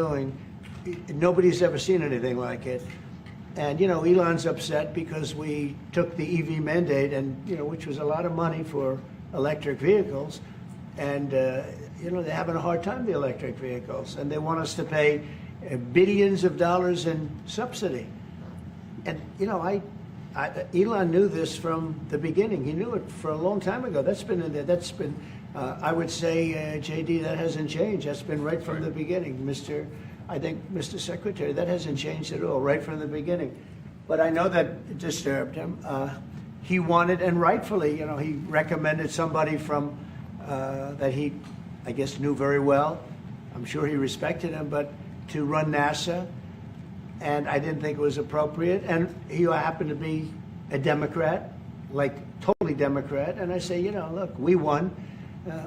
doing, nobody's ever seen anything like it. And, you know, Elon's upset because we took the EV mandate, and, you know, which was a lot of money for electric vehicles. And, you know, they're having a hard time, the electric vehicles. And they want us to pay billions of dollars in subsidy. And, you know, Elon knew this from the beginning. He knew it for a long time ago. That's been in there. That's been, I would say, JD, that hasn't changed. That's been right from the beginning. Mr. Secretary, that hasn't changed at all, right from the beginning. But I know that it disturbed him. He wanted, and rightfully, you know, he recommended somebody from, that he, I guess, knew very well. I'm sure he respected him, but to run NASA. And I didn't think it was appropriate. And he happened to be a Democrat, like totally Democrat. And I say, you know, look, we won.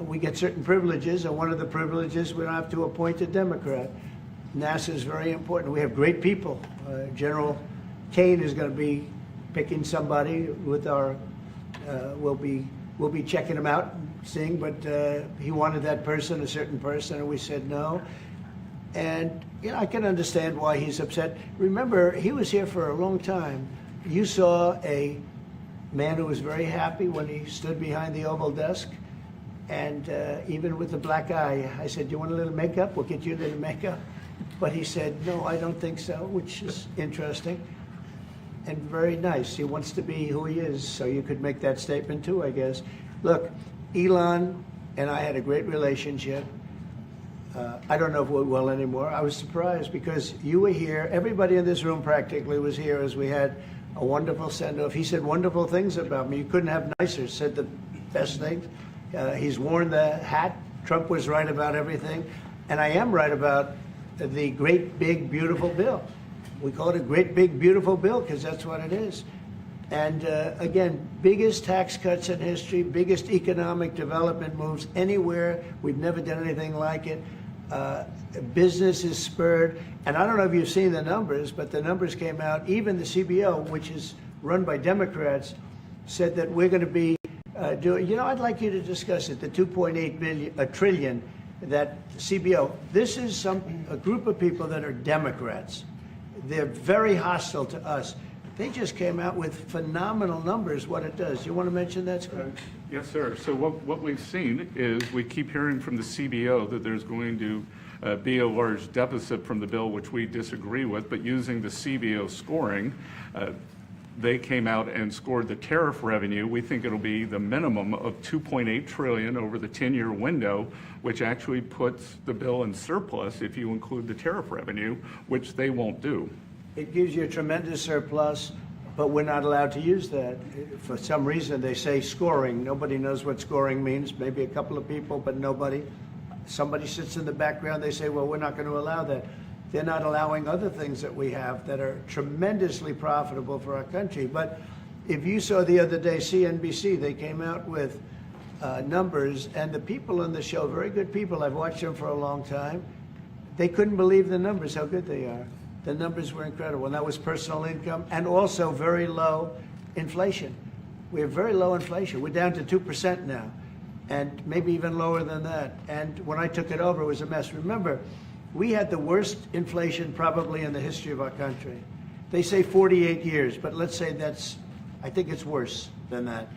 We get certain privileges, and one of the privileges, we don't have to appoint a Democrat. NASA is very important. We have great people. General Kane is going to be picking somebody with our, we'll be checking him out and seeing, but he wanted that person, a certain person, and we said no. And, you know, I can understand why he's upset. Remember, he was here for a long time. You saw a man who was very happy when he stood behind the Oval Desk. And even with the black eye, I said, do you want a little makeup? We'll get you a little makeup. But he said, no, I don't think so, which is interesting and very nice. He wants to be who he is, so you could make that statement too, I guess. Look, Elon and I had a great relationship. I don't know if we're well anymore. I was surprised because you were here. Everybody in this room practically was here as we had a wonderful send-off. He said wonderful things about me. You couldn't have nicer. Said the best things. He's worn the hat. Trump was right about everything. And I am right about the great, big, beautiful bill. We call it a great, big, beautiful bill because that's what it is. And again, biggest tax cuts in history, biggest economic development moves anywhere. We've never done anything like it. Business is spurred. And I don't know if you've seen the numbers, but the numbers came out. Even the CBO, which is run by Democrats, said that we're going to be doing, you know, I'd like you to discuss it, the 2.8 trillion, that CBO. This is a group of people that are Democrats. They're very hostile to us. They just came out with phenomenal numbers, what it does. You want to mention that, Scott? Yes, sir. So what we've seen is we keep hearing from the CBO that there's going to be a large deficit from the bill, which we disagree with, but using the CBO scoring, they came out and scored the tariff revenue. We think it'll be the minimum of $2.8 trillion over the 10-year window, which actually puts the bill in surplus if you include the tariff revenue, which they won't do. It gives you a tremendous surplus, but we're not allowed to use that. For some reason, they say scoring. Nobody knows what scoring means. Maybe a couple of people, but nobody. Somebody sits in the background. They say, well, we're not going to allow that. They're not allowing other things that we have that are tremendously profitable for our country. But if you saw the other day, CNBC, they came out with numbers, and the people on the show, very good people, I've watched them for a long time, they couldn't believe the numbers, how good they are. The numbers were incredible, and that was personal income and also very low inflation. We have very low inflation. We're down to 2% now, and maybe even lower than that. And when I took it over, it was a mess. Remember, we had the worst inflation probably in the history of our country. They say 48 years, but let's say I think it's worse than that.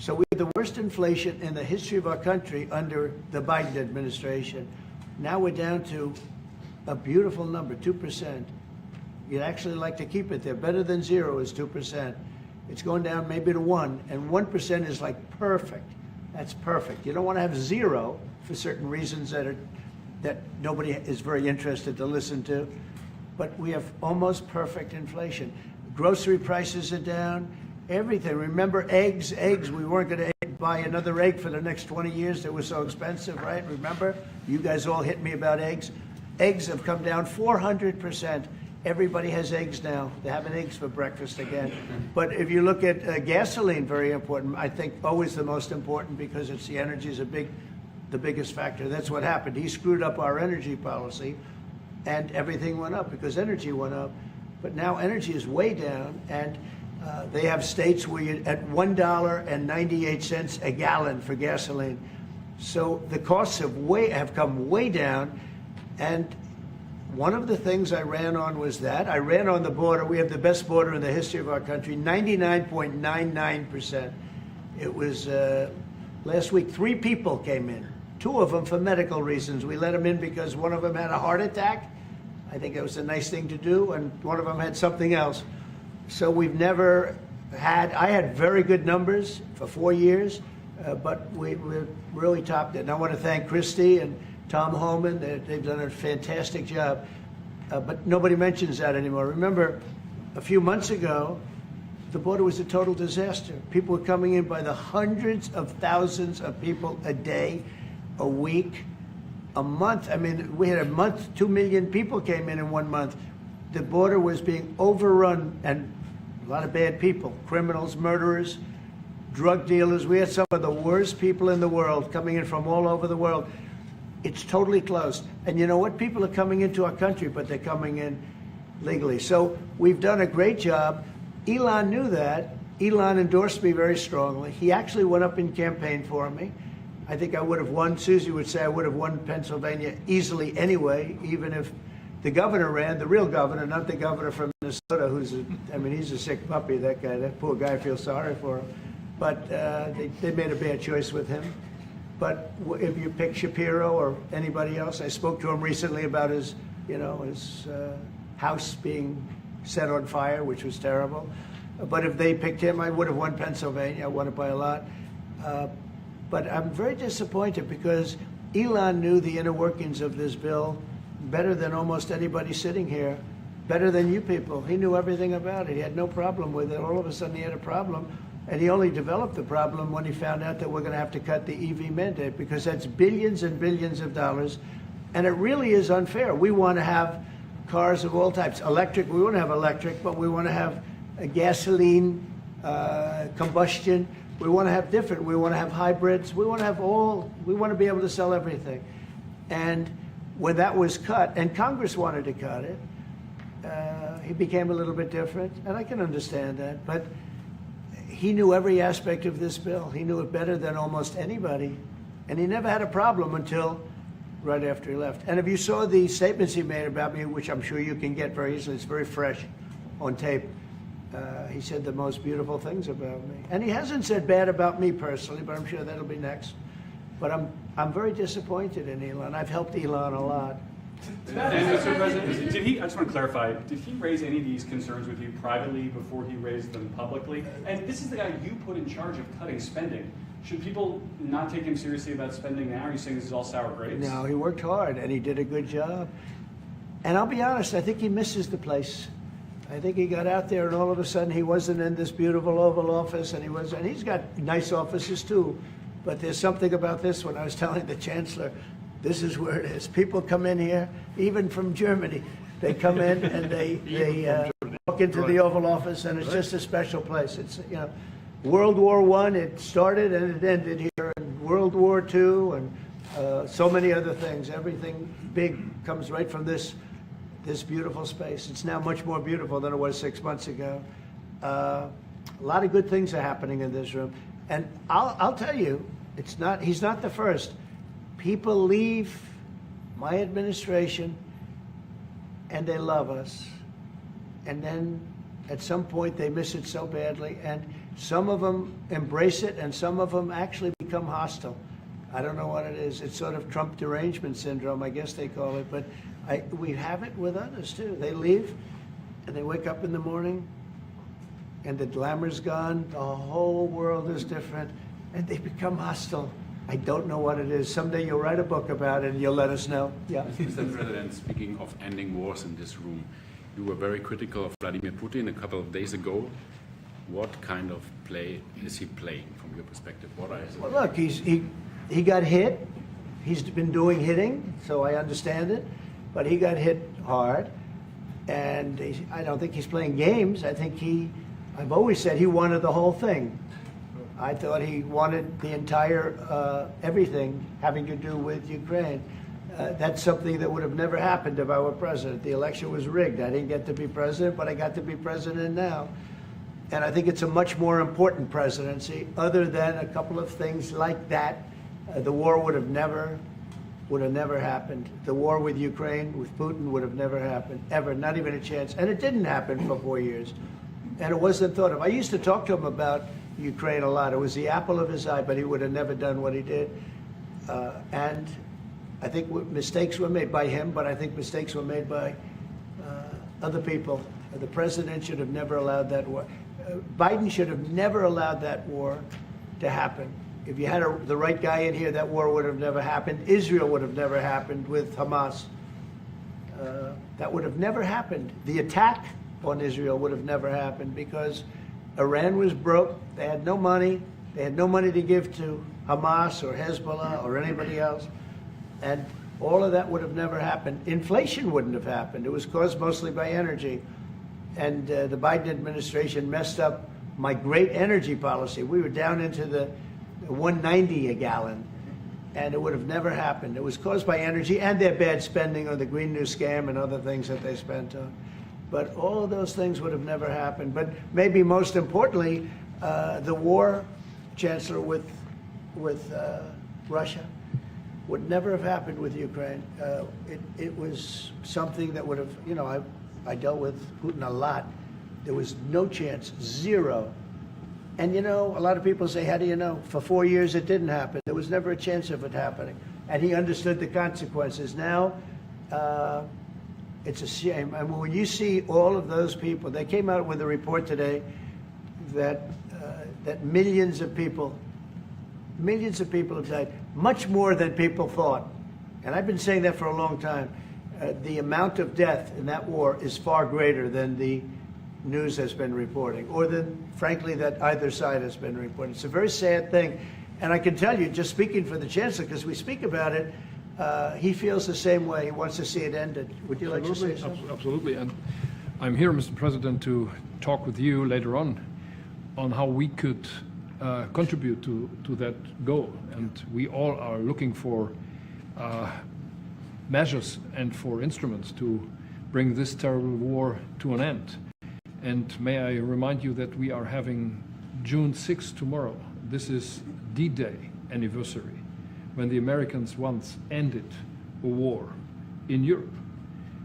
So we had the worst inflation in the history of our country under the Biden administration. Now we're down to a beautiful number, 2%. You'd actually like to keep it there. Better than zero is 2%. It's going down maybe to 1, and 1% is like perfect. That's perfect. You don't want to have zero for certain reasons that nobody is very interested to listen to. But we have almost perfect inflation. Grocery prices are down. Everything. Remember eggs? We weren't going to buy another egg for the next 20 years. They were so expensive, right? Remember? You guys all hit me about eggs. Eggs have come down 400%. Everybody has eggs now. They're having eggs for breakfast again. But if you look at gasoline, very important. I think always the most important because it's the energy is the biggest factor. That's what happened. He screwed up our energy policy, and everything went up because energy went up. But now energy is way down, and they have states where you're at $1.98 a gallon for gasoline. So the costs have come way down, and one of the things I ran on was that. I ran on the border. We have the best border in the history of our country, 99.99%. It was last week, 3 people came in, 2 of them for medical reasons. We let them in because one of them had a heart attack. I think it was a nice thing to do, and one of them had something else. So we've never had, I had very good numbers for 4 years, but we really topped it. And I want to thank Christie and Tom Homan. They've done a fantastic job. But nobody mentions that anymore. Remember, a few months ago, the border was a total disaster. People were coming in by the hundreds of thousands of people a day, a week, a month. I mean, we had a month, 2 million people came in 1 month. The border was being overrun, and a lot of bad people, criminals, murderers, drug dealers. We had some of the worst people in the world coming in from all over the world. It's totally closed. And you know what? People are coming into our country, but they're coming in legally. So we've done a great job. Elon knew that. Elon endorsed me very strongly. He actually went up in campaign for me. I think I would have won. Susie would say I would have won Pennsylvania easily anyway, even if the governor ran, the real governor, not the governor from Minnesota, he's a sick puppy, that guy. That poor guy, I feel sorry for him. But they made a bad choice with him. But if you pick Shapiro or anybody else, I spoke to him recently about his house being set on fire, which was terrible. But if they picked him, I would have won Pennsylvania. I won it by a lot. But I'm very disappointed because Elon knew the inner workings of this bill better than almost anybody sitting here, better than you people. He knew everything about it. He had no problem with it. All of a sudden he had a problem, and he only developed the problem when he found out that we're going to have to cut the EV mandate, because that's billions and billions of dollars, and it really is unfair. We want to have cars of all types. Electric, we want to have electric, but we want to have a gasoline, combustion. We want to have different. We want to have hybrids. We want to have all. We want to be able to sell everything. And when that was cut, and Congress wanted to cut it, he became a little bit different, and I can understand that. But he knew every aspect of this bill. He knew it better than almost anybody, and he never had a problem until right after he left. And if you saw the statements he made about me, which I'm sure you can get very easily, it's very fresh on tape. He said the most beautiful things about me. And he hasn't said bad about me personally, but I'm sure that'll be next. But I'm very disappointed in Elon. I've helped Elon a lot. And Mr. President, I just want to clarify, did he raise any of these concerns with you privately before he raised them publicly? And this is the guy you put in charge of cutting spending. Should people not take him seriously about spending now? Are you saying this is all sour grapes? No, he worked hard, and he did a good job. And I'll be honest, I think he misses the place. I think he got out there, and all of a sudden he wasn't in this beautiful Oval Office, and he's got nice offices too. But there's something about this one. I was telling the Chancellor, this is where it is. People come in here, even from Germany. They come in and they walk into the Oval Office, and it's just a special place. It's, World War I, it started and it ended here. And World War II, and so many other things. Everything big comes right from this beautiful space. It's now much more beautiful than it was 6 months ago. A lot of good things are happening in this room. And I'll tell you, he's not the first. People leave my administration and they love us. And then at some point they miss it so badly. And some of them embrace it and some of them actually become hostile. I don't know what it is. It's sort of Trump derangement syndrome, I guess they call it. But we have it with others too. They leave and they wake up in the morning and the glamour's gone. The whole world is different and they become hostile. I don't know what it is. Someday you'll write a book about it and you'll let us know. Yeah. Mr. President, speaking of ending wars in this room, you were very critical of Vladimir Putin a couple of days ago. What kind of play is he playing from your perspective? What are his... Well, look, he got hit. He's been doing hitting, so I understand it. But he got hit hard, and I don't think he's playing games. I think I've always said he wanted the whole thing. I thought he wanted the entire, everything having to do with Ukraine. That's something that would have never happened if I were president. The election was rigged. I didn't get to be president, but I got to be president now. And I think it's a much more important presidency. Other than a couple of things like that, the war would have never would have never happened. The war with Ukraine, with Putin, would have never happened, ever, not even a chance. And it didn't happen for 4 years. And it wasn't thought of. I used to talk to him about Ukraine a lot. It was the apple of his eye, but he would have never done what he did. And I think mistakes were made by him, but I think mistakes were made by other people. The president should have never allowed that war. Biden should have never allowed that war to happen. If you had the right guy in here, that war would have never happened. Israel would have never happened with Hamas. That would have never happened. The attack on Israel would have never happened because Iran was broke. They had no money. They had no money to give to Hamas or Hezbollah or anybody else. And all of that would have never happened. Inflation wouldn't have happened. It was caused mostly by energy. And the Biden administration messed up my great energy policy. We were down into the 190 a gallon, and it would have never happened. It was caused by energy and their bad spending on the Green New Scam and other things that they spent on. But all of those things would have never happened. But maybe most importantly, the war, Chancellor, with Russia would never have happened with Ukraine. It was something that would have, you know, I dealt with Putin a lot. There was no chance, zero. And you know, a lot of people say, how do you know? For 4 years it didn't happen. There was never a chance of it happening. And he understood the consequences. Now, it's a shame. I mean, when you see all of those people, they came out with a report today that millions of people have died, much more than people thought. And I've been saying that for a long time. The amount of death in that war is far greater than the news has been reporting, or than, frankly, that either side has been reporting. It's a very sad thing. And I can tell you, just speaking for the Chancellor, because we speak about it, he feels the same way. He wants to see it ended. Would you like to say something? Absolutely. And I'm here, Mr. President, to talk with you later on how we could contribute to that goal. And we all are looking for measures and for instruments to bring this terrible war to an end. And may I remind you that we are having June 6th tomorrow. This is D-Day anniversary, when the Americans once ended a war in Europe.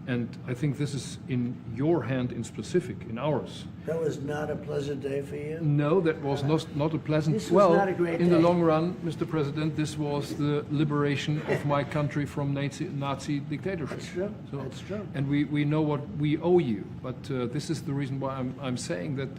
And I think this is in your hand in specific, in ours. That was not a pleasant day for you? No, that was not a pleasant. This was not a great in the day. long run, Mr. President, this was the liberation of my country from Nazi dictatorship. That's true. That's true. And we know what we owe you. But this is the reason why I'm saying that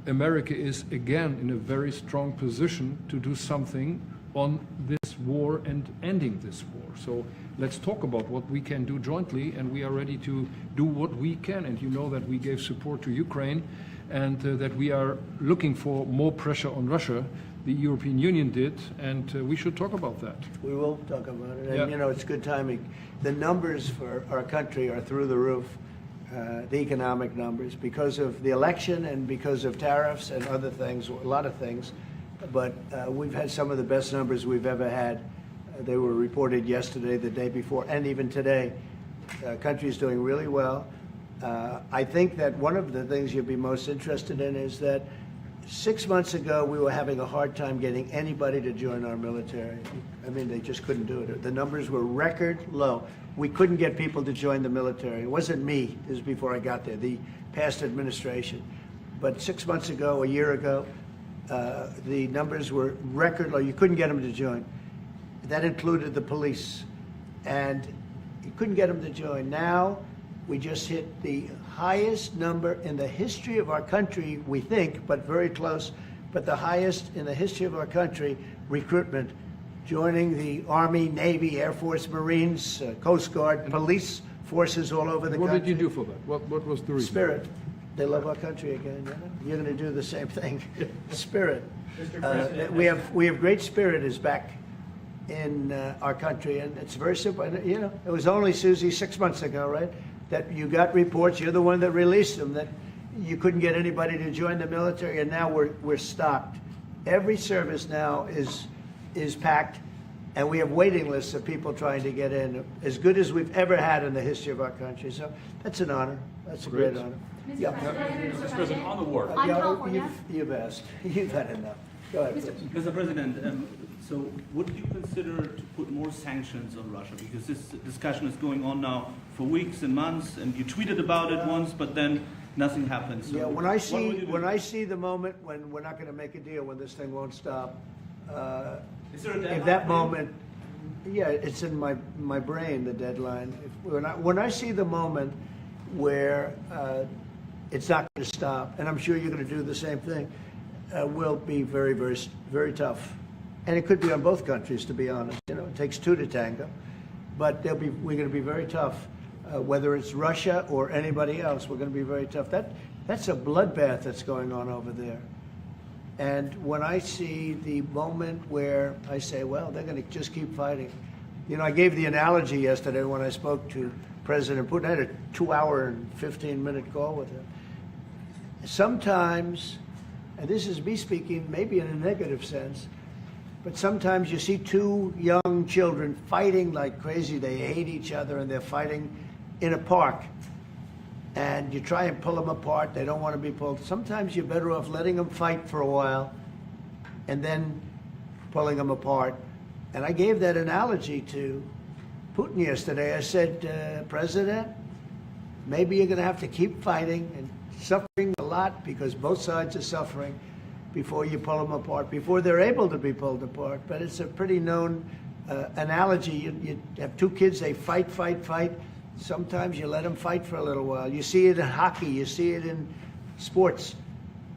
America is again in a very strong position to do something on this war and ending this war. So let's talk about what we can do jointly, and we are ready to do what we can. And you know that we gave support to Ukraine, and that we are looking for more pressure on Russia. The European Union did, and we should talk about that. We will talk about it. And, Yeah. you know, it's good timing. The numbers for our country are through the roof, the economic numbers, because of the election and because of tariffs and other things, a lot of things. But we've had some of the best numbers we've ever had. They were reported yesterday, the day before, and even today. Country's doing really well. I think that one of the things you'll be most interested in is that 6 months ago, we were having a hard time getting anybody to join our military. I mean, they just couldn't do it. The numbers were record low. We couldn't get people to join the military. It wasn't me. This was before I got there, the past administration. But 6 months ago, a year ago, the numbers were record low. You couldn't get them to join. That included the police. And you couldn't get them to join. Now, we just hit the highest number in the history of our country, we think, but very close, but the highest in the history of our country, recruitment, joining the Army, Navy, Air Force, Marines, Coast Guard, police forces all over the country. What did you do for that? What was the reason? Spirit. They love our country again. You know? You're going to do the same thing. Spirit. We have great spirit is back in our country, and it's very simple. And, you know, it was only, Susie, 6 months ago, right, that you got reports. You're the one that released them, that you couldn't get anybody to join the military, and now we're stocked. Every service now is packed, and we have waiting lists of people trying to get in, as good as we've ever had in the history of our country. So that's an honor. That's a great honor. Mr. President, on the war. Yeah, you've asked. You've had enough. Go ahead, please. Mr. President, So would you consider to put more sanctions on Russia? Because this discussion is going on now for weeks and months, and you tweeted about it once, but then nothing happens. So Yeah, when what would you do? I see the moment when we're not going to make a deal, when this thing won't stop, Is there a if deadline? that moment, yeah, it's in my brain, the deadline. When I see the moment where it's not going to stop, and I'm sure you're going to do the same thing, will be very, very, very tough. And it could be on both countries, to be honest. You know, it takes two to tango. But we're going to be very tough. Whether it's Russia or anybody else, we're going to be very tough. That's a bloodbath that's going on over there. And when I see the moment where I say, well, they're going to just keep fighting. You know, I gave the analogy yesterday when I spoke to President Putin. I had a 2-hour and 15-minute call with him. Sometimes, and this is me speaking maybe in a negative sense, but sometimes you see two young children fighting like crazy. They hate each other and they're fighting in a park. And you try and pull them apart. They don't want to be pulled. Sometimes you're better off letting them fight for a while and then pulling them apart. And I gave that analogy to Putin yesterday. I said, President, maybe you're going to have to keep fighting and suffering a lot because both sides are suffering before you pull them apart, before they're able to be pulled apart. But it's a pretty known analogy. You have two kids, they fight. Sometimes you let them fight for a little while. You see it in hockey. You see it in sports.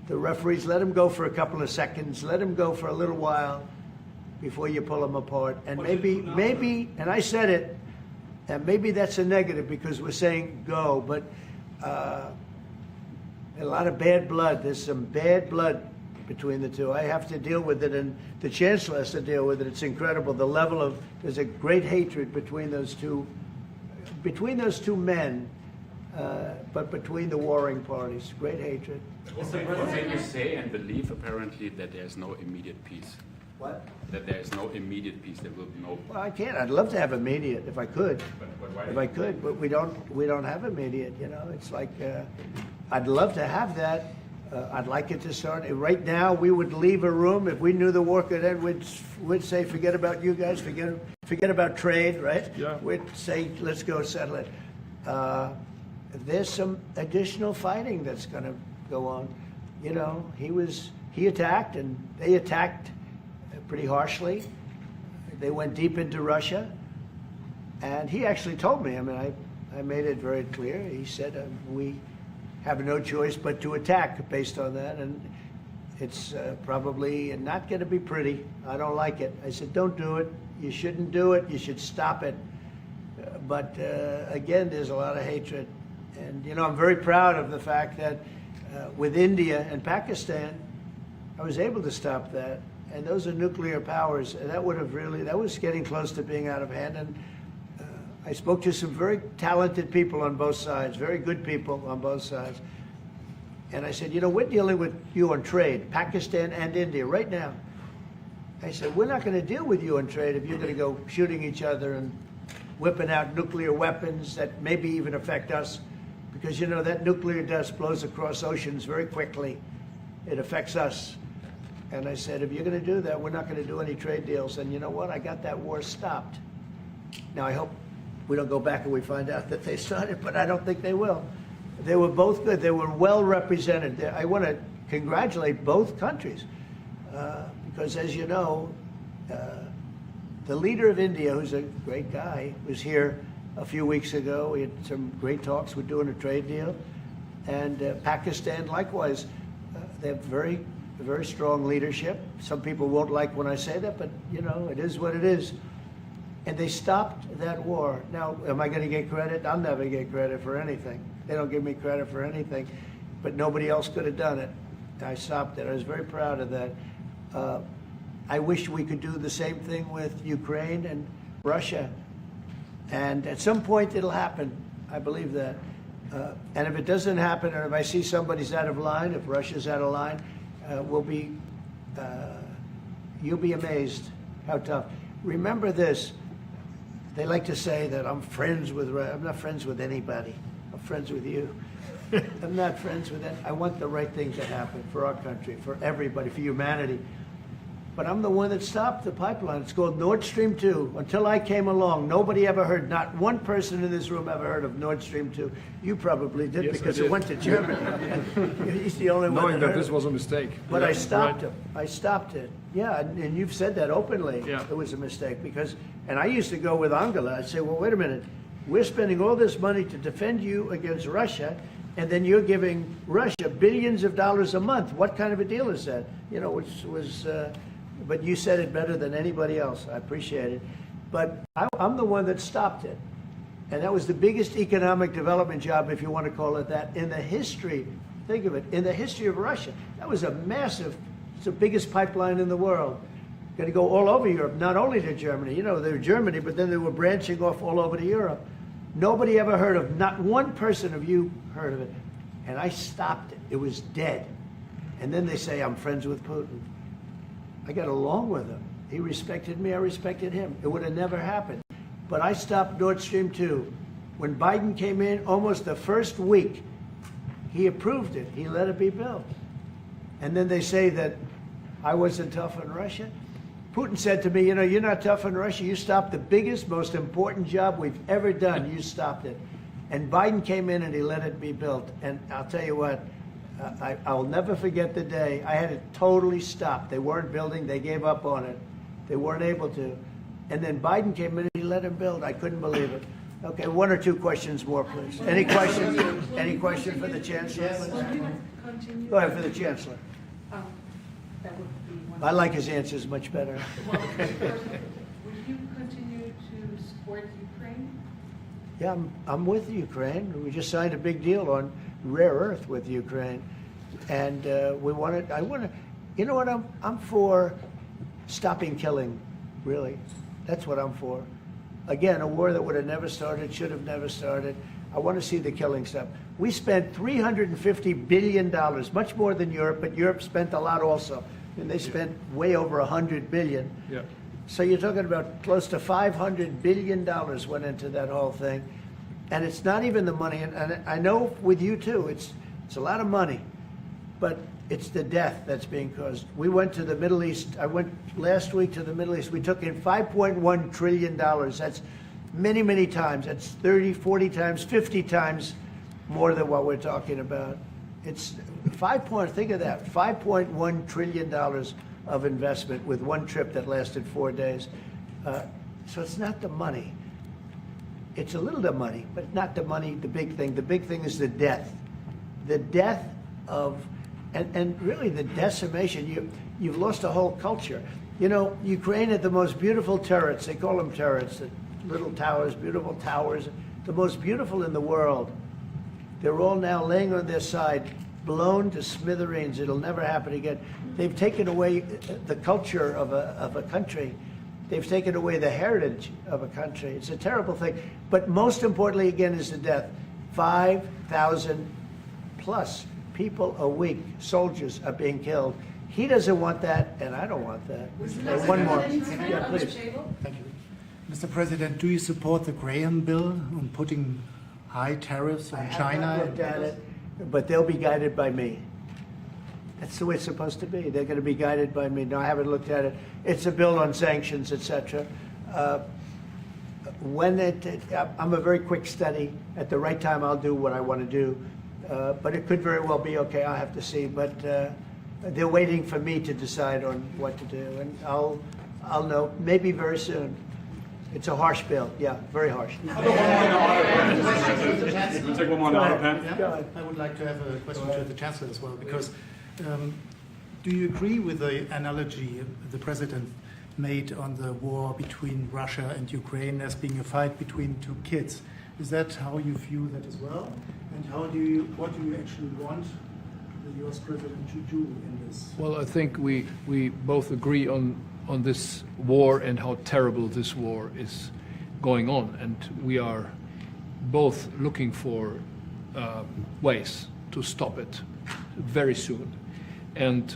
The referees let them go for a couple of seconds, let them go for a little while before you pull them apart. And maybe, and I said it, and maybe that's a negative because we're saying go, but a lot of bad blood. There's some bad blood between the two. I have to deal with it, and the Chancellor has to deal with it. It's incredible. The level of, there's a great hatred between those two men, but between the warring parties. Great hatred. What can you say and believe apparently that there's no immediate peace? What? That there is no immediate peace, there will be no... Well, I can't. I'd love to have immediate if I could. But why? If I could, but we don't have immediate, you know. It's like, I'd love to have that. I'd like it to start. Right now, we would leave a room. If we knew the war could end, we'd say, forget about you guys, forget about trade, right? Yeah. We'd say, let's go settle it. There's some additional fighting that's going to go on. You know, he attacked, and they attacked pretty harshly. They went deep into Russia. And he actually told me, I mean, I made it very clear. He said, we have no choice but to attack based on that, and it's probably not going to be pretty. I don't like it. I said, don't do it. You shouldn't do it. You should stop it. But again, there's a lot of hatred. And, you know, I'm very proud of the fact that with India and Pakistan, I was able to stop that. And those are nuclear powers. And that was getting close to being out of hand. And I spoke to some very talented people on both sides, very good people on both sides. And I said, you know, we're dealing with you on trade, Pakistan and India, right now. I said, we're not going to deal with you on trade if you're going to go shooting each other and whipping out nuclear weapons that maybe even affect us. Because, you know, that nuclear dust blows across oceans very quickly. It affects us. And I said, if you're going to do that, we're not going to do any trade deals. And you know what? I got that war stopped. Now, I hope we don't go back and we find out that they started, but I don't think they will. They were both good. They were well represented. I want to congratulate both countries because, as you know, the leader of India, who's a great guy, was here a few weeks ago. We had some great talks. We're doing a trade deal. And Pakistan, likewise, they have very strong leadership. Some people won't like when I say that, but, you know, it is what it is. And they stopped that war. Now, am I going to get credit? I'll never get credit for anything. They don't give me credit for anything, but nobody else could have done it. I stopped it. I was very proud of that. I wish we could do the same thing with Ukraine and Russia. And at some point it'll happen. I believe that. And if it doesn't happen, or if I see somebody's out of line, if Russia's out of line, you'll be amazed how tough. Remember this. They like to say that I'm friends with Russia. I'm not friends with anybody. I'm friends with you. I'm not friends with that. I want the right thing to happen for our country, for everybody, for humanity. but I'm the one that stopped the pipeline. It's called Nord Stream 2. Until I came along, nobody ever heard, not one person in this room ever heard of Nord Stream 2. You probably did, Yes, I because did. it went to Germany. He's the only one Knowing that that heard this of it. was a mistake. But I Yeah, stopped right. him. I stopped it. Yeah, and you've said that openly. Yeah. It was a mistake because, and I used to go with Angela. I'd say, well, wait a minute. We're spending all this money to defend you against Russia, and then you're giving Russia billions of dollars a month. What kind of a deal is that? You know, which was, but you said it better than anybody else. I appreciate it. But I'm the one that stopped it. And that was the biggest economic development job, if you want to call it that, in the history, think of it, in the history of Russia. That was a massive, it's the biggest pipeline in the world. Going to go all over Europe, not only to Germany. You know, they were Germany, but then they were branching off all over to Europe. Nobody ever heard of, not one person of you heard of it. And I stopped it. It was dead. And then they say, I'm friends with Putin. I got along with him. He respected me, I respected him. It would have never happened. But I stopped Nord Stream 2. When Biden came in, almost the first week, he approved it. He let it be built. And then they say that I wasn't tough on Russia. Putin said to me, you know, you're not tough on Russia. You stopped the biggest, most important job we've ever done. You stopped it. And Biden came in and he let it be built. And I'll tell you what, I'll never forget the day. I had it totally stopped. They weren't building. They gave up on it. They weren't able to. And then Biden came in and he let him build. I couldn't believe it. Okay, one or two questions more, please. Any questions? Any question for the Chancellor? Continue. Go ahead, for the Chancellor. That would be one. I like his answers much better. Well, first, would you continue to support Ukraine? Yeah, I'm with Ukraine. We just signed a big deal on rare earth with Ukraine. And we want to, I want to, you know what, I'm for stopping killing, really. That's what I'm for. Again, a war that would have never started, should have never started. I want to see the killing stop. We spent $350 billion, much more than Europe, but Europe spent a lot also. And they spent way over $100 billion. Yeah. So you're talking about close to $500 billion went into that whole thing. And it's not even the money, and I know with you too, it's a lot of money, but it's the death that's being caused. We went to the Middle East, I went last week to the Middle East, we took in $5.1 trillion. That's many, many times. That's 30, 40 times, 50 times more than what we're talking about. It's think of that, $5.1 trillion of investment with one trip that lasted 4 days. So it's not the money. It's a little the money, but not the money, the big thing. The big thing is the death. The death of, and really the decimation. You've lost a whole culture. You know, Ukraine had the most beautiful turrets. They call them turrets, the little towers, beautiful towers, the most beautiful in the world. They're all now laying on their side, blown to smithereens. It'll never happen again. They've taken away the culture of a country. They've taken away the heritage of a country. It's a terrible thing. But most importantly, again, is the death. 5,000 plus people a week, soldiers, are being killed. He doesn't want that, and I don't want that. One more. Yeah, please. Thank you. Mr. President, do you support the Graham bill on putting high tariffs I on have China? not looked at it, but they'll be guided by me. That's the way it's supposed to be. They're going to be guided by me. No, I haven't looked at it. It's a bill on sanctions, etc. I'm a very quick study. At the right time, I'll do what I want to do. But it could very well be okay. I'll have to see. But they're waiting for me to decide on what to do, and I'll know maybe very soon. It's a harsh bill. Yeah, very harsh. We'll take one more on the auto pen. Go ahead. I would like to have a question to the Chancellor as well, because do you agree with the analogy the President made on the war between Russia and Ukraine as being a fight between two kids? Is that how you view that as well? And what do you actually want the US President to do in this? Well, I think we both agree on this war and how terrible this war is going on. And we are both looking for ways to stop it very soon. And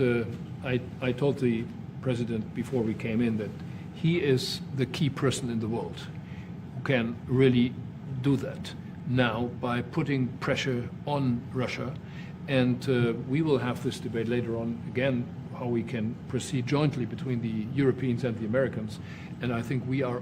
I told the President before we came in that he is the key person in the world who can really do that now by putting pressure on Russia. And we will have this debate later on again, how we can proceed jointly between the Europeans and the Americans. And I think we are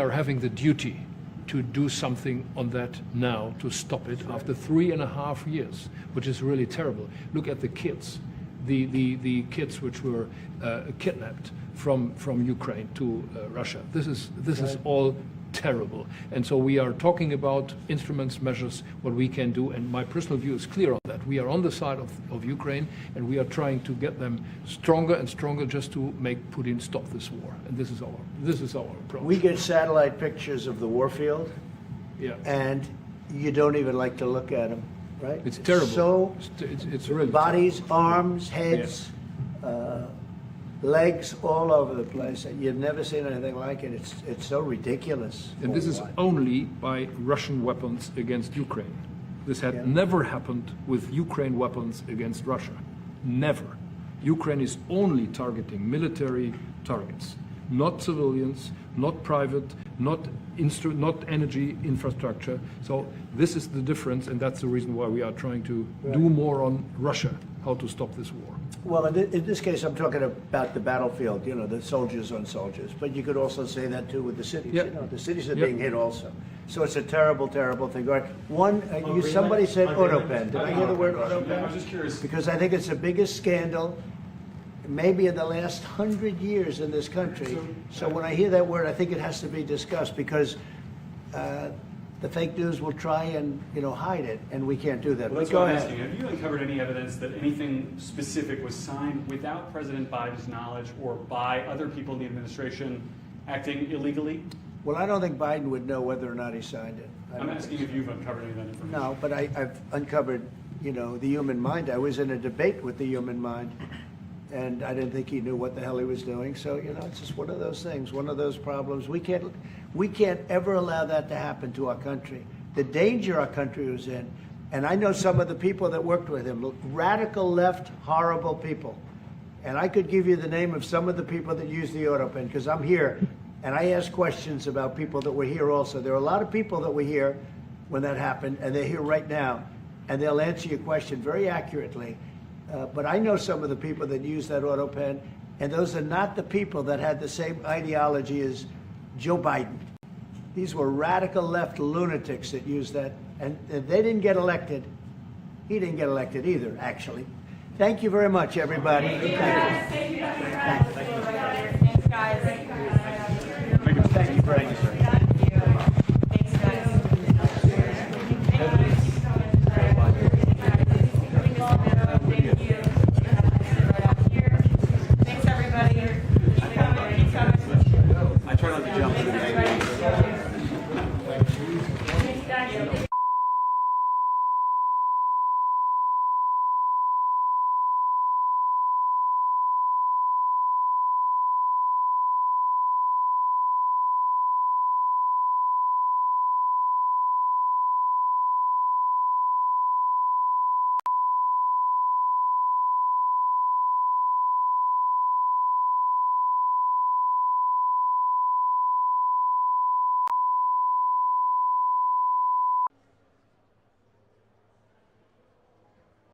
having the duty to do something on that now, to stop it after 3.5 years, which is really terrible. Look at the kids, the kids which were kidnapped from Ukraine to Russia. This is all terrible. And so we are talking about instruments, measures, what we can do. And my personal view is clear on that. We are on the side of Ukraine, and we are trying to get them stronger and stronger just to make Putin stop this war. And this is our approach. We get satellite pictures of the war field, Yeah. and you don't even like to look at them, right? It's terrible. So It's really bodies, arms, heads, legs all over the place. You've never seen anything like it. It's so ridiculous. And this is For what? only by Russian weapons against Ukraine. This had Yeah. never happened with Ukraine weapons against Russia. Never. Ukraine is only targeting military targets, not civilians, not private, not energy infrastructure. So this is the difference, and that's the reason why we are trying to do more on Russia, how to stop this war. Well, in this case, I'm talking about the battlefield, the soldiers on soldiers. But you could also say that, too, with the cities. Yeah. The cities are Yeah. being hit also. So it's a terrible, terrible thing. All right. On Somebody Greenland- said on Greenland- autopen. Did I hear the word Yeah, I autopen? was just curious. Because I think it's the biggest scandal maybe in the last 100 years in this country. So when I hear that word, I think it has to be discussed, because the fake news will try and hide it, and we can't do that. Well, that's But go what I'm ahead. asking. Have you uncovered any evidence that anything specific was signed without President Biden's knowledge or by other people in the administration acting illegally? Well, I don't think Biden would know whether or not he signed it. I I'm don't asking think if you've uncovered any of that information. No, but I've uncovered, the human mind. I was in a debate with the human mind, and I didn't think he knew what the hell he was doing. So, it's just one of those things, one of those problems. We can't ever allow that to happen to our country. The danger our country was in, and I know some of the people that worked with him, radical left, horrible people. And I could give you the name of some of the people that used the autopen, because I'm here, and I ask questions about people that were here also. There are a lot of people that were here when that happened, and they're here right now, and they'll answer your question very accurately. But I know some of the people that use that autopen, and those are not the people that had the same ideology as Joe Biden. These were radical left lunatics that used that, and they didn't get elected. He didn't get elected either, actually. Thank you very much, everybody. Thank you.